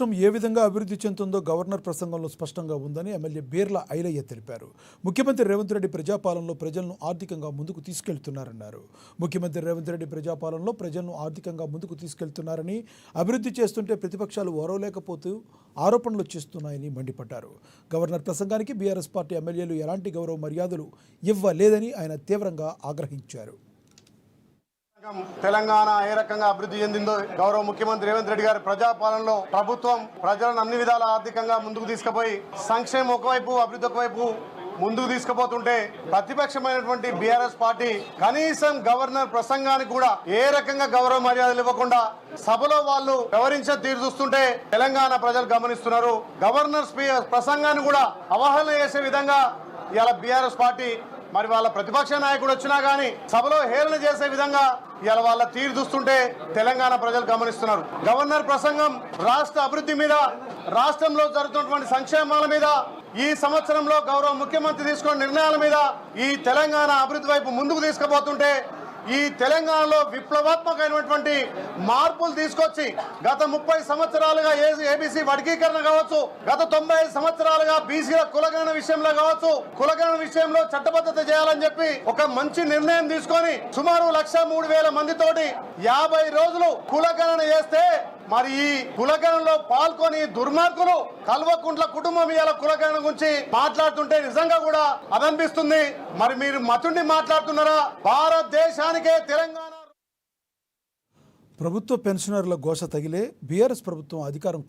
రాష్ట్రం ఏ విధంగా అభివృద్ధి చెందుతుందో గవర్నర్ ప్రసంగంలో స్పష్టంగా ఉందని ఎమ్మెల్యే బీర్ల ఐలయ్య తెలిపారు. ముఖ్యమంత్రి రేవంత్ రెడ్డి ప్రజాపాలనలో ప్రజలను ఆర్థికంగా ముందుకు తీసుకెళ్తున్నారన్నారు. ముఖ్యమంత్రి రేవంత్ రెడ్డి ప్రజాపాలనలో ప్రజలను ఆర్థికంగా ముందుకు తీసుకెళ్తున్నారని, అభివృద్ధి చేస్తుంటే ప్రతిపక్షాలు ఓరవలేకపోతూ ఆరోపణలు చేస్తున్నాయని మండిపడ్డారు. గవర్నర్ ప్రసంగానికి బీఆర్ఎస్ పార్టీ ఎమ్మెల్యేలు ఎలాంటి గౌరవ మర్యాదలు ఇవ్వలేదని ఆయన తీవ్రంగా ఆగ్రహించారు. తెలంగాణ ఏ రకంగా అభివృద్ధి చెందిందో గౌరవ ముఖ్యమంత్రి రేవంత్ రెడ్డి గారి ప్రజాపాలనలో ప్రభుత్వం ప్రజలను అన్ని విధాల ఆర్థికంగా ముందుకు తీసుకుపోయి సంక్షేమం ఒకవైపు అభివృద్ధి ఒకవైపు ముందుకు తీసుకుపోతుంటే ప్రతిపక్షమైనటువంటి బీఆర్ఎస్ పార్టీ కనీసం గవర్నర్ ప్రసంగానికి కూడా ఏ రకంగా గౌరవ మర్యాదలు ఇవ్వకుండా సభలో వాళ్ళు వ్యవహరించే తీరు చూస్తుంటే తెలంగాణ ప్రజలు గమనిస్తున్నారు. గవర్నర్ ప్రసంగాన్ని కూడా అవహేళన చేసే విధంగా ఇవాళ బీఆర్ఎస్ పార్టీ మరి వాళ్ళ ప్రతిపక్ష నాయకుడు వచ్చినా గానీ సభలో హేళన చేసే విధంగా ఇవాళ వాళ్ళ తీరు చూస్తుంటే తెలంగాణ ప్రజలు గమనిస్తున్నారు. గవర్నర్ ప్రసంగం రాష్ట్ర అభివృద్ధి మీద, రాష్ట్రంలో జరుగుతున్నటువంటి సంక్షేమాల మీద, ఈ సంవత్సరంలో గౌరవ ముఖ్యమంత్రి తీసుకున్న నిర్ణయాల మీద ఈ తెలంగాణ అభివృద్ధి వైపు ముందుకు తీసుకుపోతుంటే ఈ తెలంగాణలో విప్లవాత్మకమైనటువంటి మార్పులు తీసుకొచ్చి గత 30 సంవత్సరాలుగా ఏబీసీ వర్గీకరణ కావచ్చు, గత 95 సంవత్సరాలుగా బీసీల కులగణన విషయంలో కావచ్చు, కులగణన విషయంలో చట్టబద్ధత చేయాలని చెప్పి ఒక మంచి నిర్ణయం తీసుకొని సుమారు 1,03,000 మందితోటి 50 రోజులు కులగణన చేస్తే మరి ఈ కులగణనలో పాల్గొని దుర్మార్గులు కల్వకుంట్ల కుటుంబం ఇవాళ కులగణన గురించి మాట్లాడుతుంటే నిజంగా కూడా అదనిపిస్తుంది. మరి మీరు మతుండి మాట్లాడుతున్నారా? భారతదేశానికే తెలంగాణ ప్రభుత్వ పెన్షనర్ల ఘోష తగిలే బీఆర్ఎస్ ప్రభుత్వం అధికారం కోల్పోయింది.